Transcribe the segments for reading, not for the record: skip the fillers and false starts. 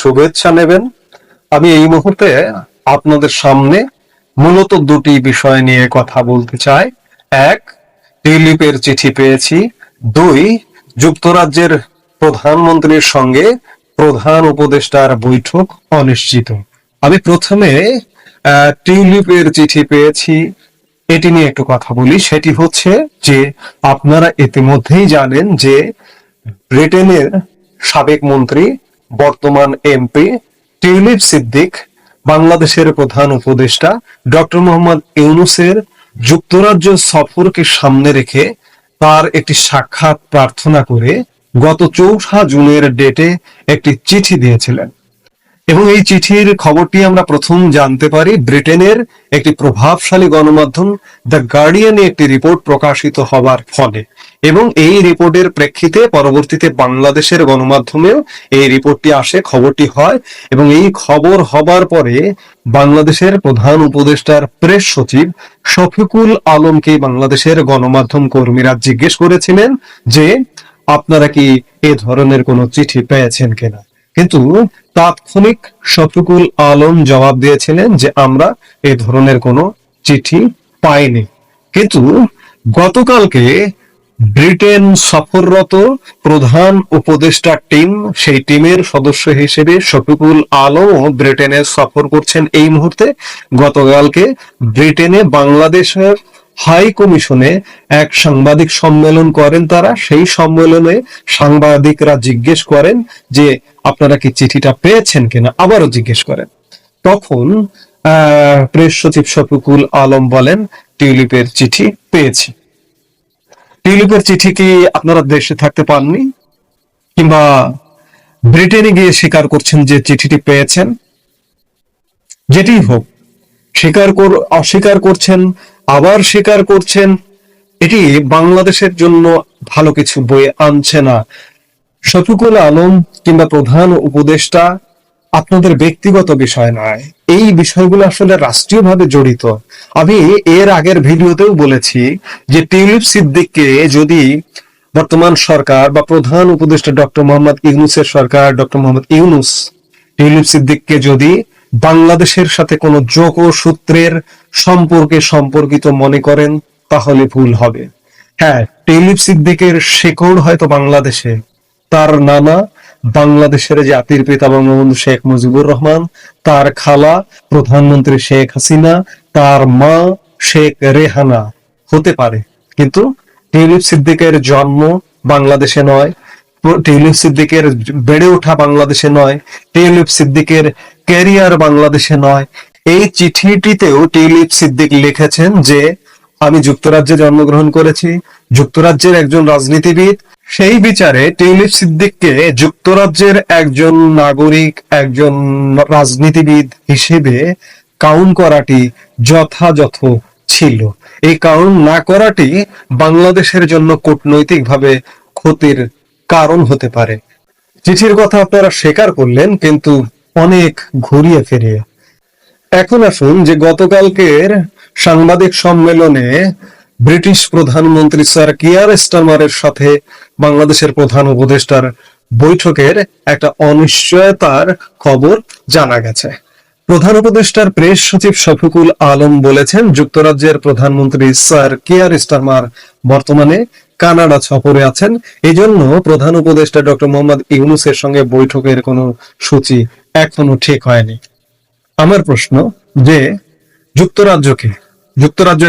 শুভেচ্ছা নেবেন। আমি এই মুহূর্তে আপনাদের সামনে মূলত দুটি বিষয় নিয়ে কথা বলতে চাই। এক, টিউলিপের চিঠি পেয়েছি। দুই, যুক্তরাজ্যের প্রধানমন্ত্রীর সঙ্গে প্রধান উপদেষ্টার বৈঠক অনিশ্চিত। আমি প্রথমে টিউলিপের চিঠি পেয়েছি এটি নিয়ে একটু কথা বলি। সেটি হচ্ছে যে আপনারা ইতিমধ্যেই জানেন যে ব্রিটেনের সাবেক মন্ত্রী, বর্তমান এমপি টিউলিপ সিদ্দিক বাংলাদেশের প্রধান উপদেষ্টা ডক্টর মোহাম্মদ ইউনূসের যুক্তরাজ্য সফরকে সামনে রেখে তার একটি সাক্ষাৎ প্রার্থনা করে গত 4 জুনের ডেটে একটি চিঠি দিয়েছিলেন। এবং এই চিঠির খবরটি আমরা প্রথম জানতে পারি ব্রিটেনের একটি প্রভাবশালী গণমাধ্যম দ্য গার্ডিয়ানে একটি রিপোর্ট প্রকাশিত হবার ফলে, এবং এই রিপোর্টের প্রেক্ষিতে পরবর্তীতে বাংলাদেশের গণমাধ্যমেও এই রিপোর্টটি আসে, খবরটি হয়। এবং এই খবর হবার পরে বাংলাদেশের প্রধান উপদেষ্টার প্রেস সচিব শফিকুল আলমকে বাংলাদেশের গণমাধ্যম কর্মীরা জিজ্ঞেস করেছিলেন যে আপনারা কি এ ধরনের কোনো চিঠি পেয়েছেন কিনা। কিন্তু তাৎক্ষণিক শফিকুল আলম জবাব দিয়েছিলেন যে আমরা এ ধরনের কোনো চিঠি পাইনি। কিন্তু গতকালকে ব্রিটেন সফররত প্রধান উপদেষ্টা টিম, সেই টিমের সদস্য হিসেবে শফিকুল আলমও ব্রিটেনে সফর করছেন এই মুহূর্তে। গতকালকে ব্রিটেনে বাংলাদেশের হাই কমিশনে এক সাংবাদিক সম্মেলন করেন তারা। সেই সম্মেলনে সাংবাদিকরা জিজ্ঞেস করেন যে আপনারা কি চিঠিটা পেয়েছেন কিনা, আবারও জিজ্ঞেস করেন। তখন প্রেস সচিব শফিকুল আলম বলেন টিউলিপের চিঠি পেয়েছি। টিউলিপের চিঠি কি আপনারা দেশে থাকতে পাননি, কিংবা ব্রিটেনে গিয়ে স্বীকার করছেন যে চিঠিটি পেয়েছেন? যেটি হোক, অস্বীকার করছেন, আবার স্বীকার করছেন, এটি বাংলাদেশের জন্য ভালো কিছু বয়ে আনছে না। শফিকুল আলম কিংবা প্রধান উপদেষ্টা আপনাদের ব্যক্তিগত বিষয় নয়, এই বিষয়গুলো আসলে রাষ্ট্রীয়ভাবে জড়িত। আমি এর আগের ভিডিওতেও বলেছি যে টিউলিপ সিদ্দিককে যদি বর্তমান সরকার বা প্রধান উপদেষ্টা ডক্টর মোহাম্মদ ইউনূসের সরকার, ডক্টর মোহাম্মদ ইউনূস টিউলিপ সিদ্দিককে যদি বাংলাদেশের সাথে কোনো যোগসূত্রের সম্পর্কে সম্পর্কিত মনে করেন তাহলে ভুল হবে। হ্যাঁ, টিউলিপ সিদ্দিকের শেকড় হয়তো বাংলাদেশে, তার নানা বাংলাদেশের জাতির পিতা বঙ্গবন্ধু শেখ মুজিবুর রহমান, তার খালা প্রধানমন্ত্রী শেখ হাসিনা, তার মা শেখ রেহানা হতে পারে, কিন্তু টিউলিপ সিদ্দিকের জন্ম বাংলাদেশে নয়, টিউলিপ সিদ্দিকের বেড়ে ওঠা বাংলাদেশে নয়, টিউলিপ সিদ্দিকের ক্যারিয়ার বাংলাদেশে নয়। এই চিঠিটিতেও টিউলিপ সিদ্দিক লিখেছেন যে আমি যুক্তরাজ্যে জন্মগ্রহণ করেছি, যুক্তরাজ্যের একজন রাজনীতিবিদ। সেই বিচারে টিউলিপ সিদ্দিককে যুক্তরাজ্যের একজন নাগরিক, একজন রাজনীতিবিদ হিসেবে কাউন্ট করাটি যথাযথ ছিল। এই কাউন্ট না করাটি বাংলাদেশের জন্য কূটনৈতিকভাবে ক্ষতির কারণ হতে পারে। চিঠির কথা আপনারা স্বীকার করলেন, কিন্তু অনেক ঘুরিয়ে ফিরিয়ে। এখন আসুন যে গতকালকের সাংবাদিক সম্মেলনে ব্রিটিশ প্রধানমন্ত্রী স্যার কিয়ার স্টারমারের সাথে বাংলাদেশের প্রধান উপদেষ্টার বৈঠকের একটা অনিশ্চয়তার খবর জানা গেছে। প্রধান উপদেষ্টার প্রেস সচিব শফিকুল আলম বলেছেন যুক্তরাজ্যের প্রধানমন্ত্রী স্যার কিয়ার স্টারমার বর্তমানে কানাডা সফরে আছেন, এই জন্য প্রধান উপদেষ্টা ডক্টর মোহাম্মদ ইউনূসের সঙ্গে বৈঠকের কোনো সূচি এখনো ঠিক হয়নি। আমার প্রশ্ন যে যুক্তরাজ্য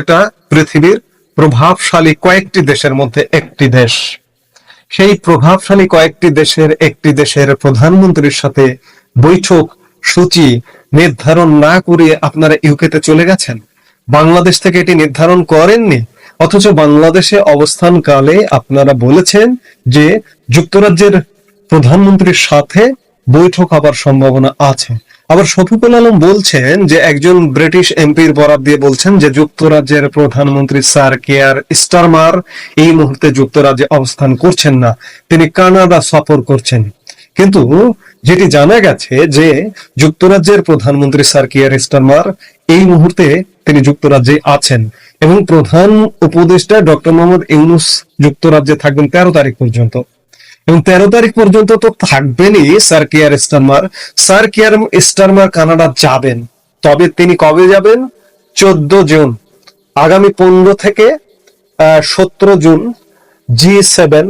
একটা পৃথিবীর প্রভাবশালী কয়েকটি দেশের মধ্যে একটি দেশ। সেই প্রভাবশালী কয়েকটি দেশের একটি দেশের প্রধানমন্ত্রীর সাথে বৈঠক সূচি নির্ধারণ না করে আপনারা ইউকেতে চলে গেছেন। বাংলাদেশ থেকে এটি নির্ধারণ করেননি, অথচ বাংলাদেশে অবস্থানকালে আপনারা বলেছেন যে যুক্তরাজ্যের প্রধানমন্ত্রীর সাথে বৈঠক হবার সম্ভাবনা আছে। আবার শফিকুল আলম বলছেন যে একজন ব্রিটিশ এমপির বরাত দিয়ে বলছেন যে যুক্তরাজ্যের প্রধানমন্ত্রী স্যার কিয়ার স্টারমার এই মুহূর্তে যুক্তরাজ্যে অবস্থান করছেন না, তিনি কানাডা সফর করছেন। কিন্তু যেটি জানা গেছে যে যুক্তরাজ্যের প্রধানমন্ত্রী স্যার কিয়ার স্টারমার এই মুহূর্তে তিনি যুক্তরাজ্যে আছেন, এবং প্রধান উপদেষ্টা ডক্টর মোহাম্মদ ইউনূস যুক্তরাজ্যে থাকবেন 13 তারিখ পর্যন্ত। এবং 13 তারিখ পর্যন্ত তো থাকবেনই sir Keir Starmer. Sir Keir Starmer Canada যাবেন, তবে তিনি কবে যাবেন? 14 জুন, আগামী 15 থেকে 17 জুন G7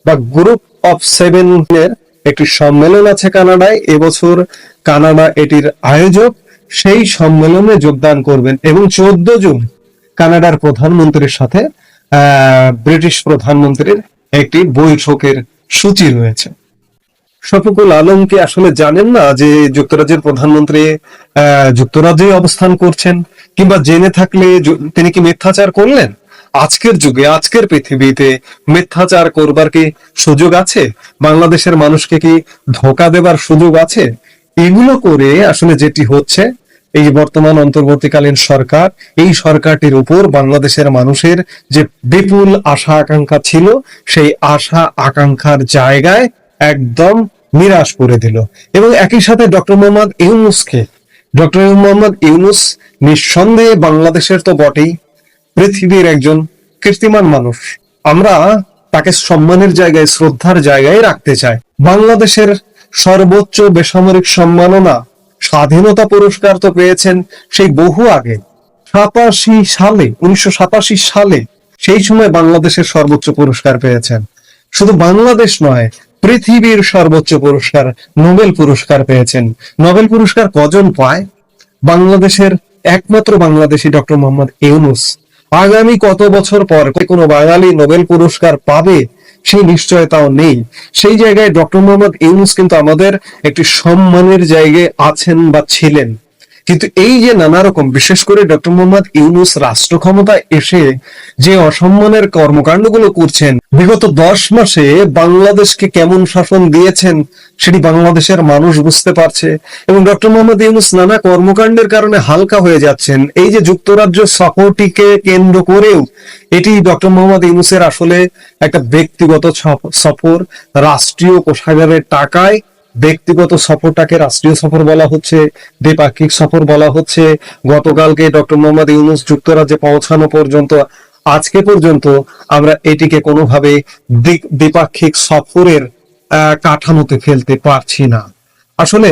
বা গ্রুপ অফ 7 এর একটি সম্মেলন আছে কানাডায়। এবছর কানাডা এটির আয়োজক, সেই সম্মেলনে যোগদান করবেন। এবং 14 জুন কানাডার প্রধানমন্ত্রীর সাথে ব্রিটিশ প্রধানমন্ত্রীর একটি বৈঠকের সূচি রয়েছে। শফিকুল আলম কি আসলে জানেন না যে যুক্তরাজ্যের প্রধানমন্ত্রী যুক্তরাজ্যে অবস্থান করছেন? কিংবা জেনে থাকলে তিনি কি মিথ্যাচার করলেন? আজকের যুগে, আজকের পৃথিবীতে মিথ্যাচার করবার কি সুযোগ আছে? বাংলাদেশের মানুষকে কি ধোঁকা দেবার সুযোগ আছে? এগুলো করে আসলে যেটি হচ্ছে, এই যে বর্তমান অন্তর্বর্তীকালীন সরকার, এই সরকারটির উপর বাংলাদেশের মানুষের যে বিপুল আশা আকাঙ্ক্ষা ছিল, সেই আশা আকাঙ্ক্ষার জায়গায় একদম নিরাশ করে দিল। এবং একই সাথে ডক্টর মোহাম্মদ ইউনূস নিঃসন্দেহে বাংলাদেশের তো বটেই, পৃথিবীর একজন কীর্তিমান মানুষ। আমরা তাকে সম্মানের জায়গায়, শ্রদ্ধার জায়গায় রাখতে চাই। বাংলাদেশের সর্বোচ্চ বেসামরিক সম্মাননা স্বাধীনতা পুরস্কার তো পেয়েছেন সেই বহু আগে, 1987 সালে সেই সময় বাংলাদেশের সর্বোচ্চ পুরস্কার পেয়েছেন। শুধু বাংলাদেশ নয়, পৃথিবীর সর্বোচ্চ পুরস্কার, নোবেল পুরস্কার পেয়েছেন। নোবেল পুরস্কার কজন পায়? বাংলাদেশের একমাত্র বাংলাদেশী ডক্টর মোহাম্মদ ইউনূস। আগামী কত বছর পর কোনো বাঙালি নোবেল পুরস্কার পাবে সেই নিশ্চয়তাও নেই। সেই জায়গায় ডক্টর মোহাম্মদ ইউনূস কিন্তু আমাদের একটি সম্মানের জায়গায় আছেন বা ছিলেন। কিন্তু এই যে নানা রকম, বিশেষ করে ডক্টর মোহাম্মদ ইউনূস রাষ্ট্র ক্ষমতায় এসে যে অসম্মানের কর্মকাণ্ডগুলো করছেন, বিগত 10 মাসে বাংলাদেশকে কেমন শাসন দিয়েছেন সেটি বাংলাদেশের মানুষ বুঝতে পারছে। এবং ডক্টর মোহাম্মদ ইউনূস নানা কর্মকাণ্ডের কারণে হালকা হয়ে যাচ্ছেন। এই যে যুক্তরাজ্য সফরটিকে কেন্দ্র করেও এটি ডক্টর মোহাম্মদ ইউনূসের আসলে একটা ব্যক্তিগত সফর, রাষ্ট্রীয় কোষাগারের টাকায় ব্যক্তিগত সফরটাকে রাষ্ট্রীয় সফর বলা হচ্ছে, দ্বিপাক্ষিক সফর বলা হচ্ছে। গতকালকে ডক্টর মোহাম্মদ ইউনূস যুক্তরাজ্যে পৌঁছানো পর্যন্ত, আজকে পর্যন্ত আমরা এটিকে কোনোভাবে দ্বিপাক্ষিক সফরের কাঠামোতে ফেলতে পারছি না। আসলে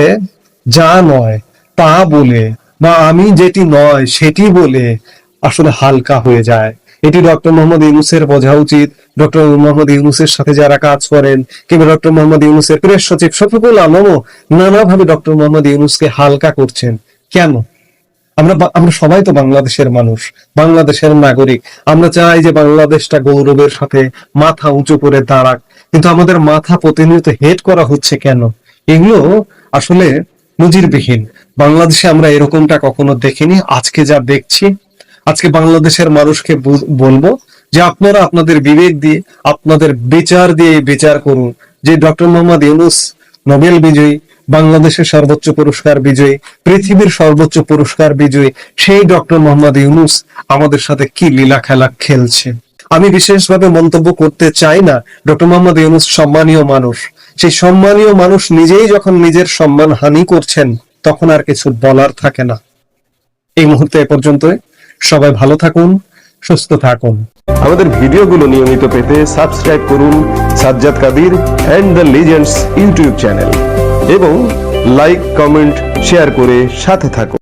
যা নয় তা বলে, বা আমি যেটি নয় সেটি বলে আসলে হালকা হয়ে যায়। এটি ডক্টর মোহাম্মদ ইউনূসের বোঝা উচিত। ডক্টর মোহাম্মদ ইউনূসের সাথে যারা কাজ করেন, কিংবা ডক্টর মোহাম্মদ ইউনূসের প্রেস সচিব শফিকুল আলমও নানাভাবে ডক্টর মোহাম্মদ ইউনূসকে হালকা করছেন। কেন? আমরা সবাই তো বাংলাদেশের মানুষ, বাংলাদেশের নাগরিক। আমরা চাই যে বাংলাদেশটা গৌরবের সাথে মাথা উঁচু করে দাঁড়াক, কিন্তু আমাদের মাথা প্রতিনিয়ত হেট করা হচ্ছে কেন? এগুলো আসলে নজিরবিহীন। বাংলাদেশে আমরা এরকমটা কখনো দেখিনি। আজকে যা দেখছি, আজকে বাংলাদেশের মানুষকে বলবো যে আপনারা আপনাদের বিবেক দিয়ে, আপনাদের বিচার দিয়ে বিচার করুন যে ডক্টর মোহাম্মদ ইউনূস নোবেল বিজয়ী, বাংলাদেশের সর্বোচ্চ পুরস্কার বিজয়ী, পৃথিবীর সর্বোচ্চ পুরস্কার বিজয়ী সেই ডক্টর মোহাম্মদ ইউনূস আমাদের সাথে কি লীলা খেলা খেলছে। আমি বিশেষভাবে মন্তব্য করতে চাই না। ডক্টর মোহাম্মদ ইউনূস সম্মানীয় মানুষ। সেই সম্মানীয় মানুষ নিজেই যখন নিজের সম্মান হানি করছেন, তখন আর কিছু বলার থাকে না। এই মুহূর্তে এ পর্যন্তই। সবাই ভালো থাকুন, সুস্থ থাকুন। আমাদের ভিডিওগুলো নিয়মিত পেতে সাবস্ক্রাইব করুন Sajjad Kadir and the legends YouTube channel এবং লাইক, কমেন্ট, শেয়ার করে সাথে থাকুন।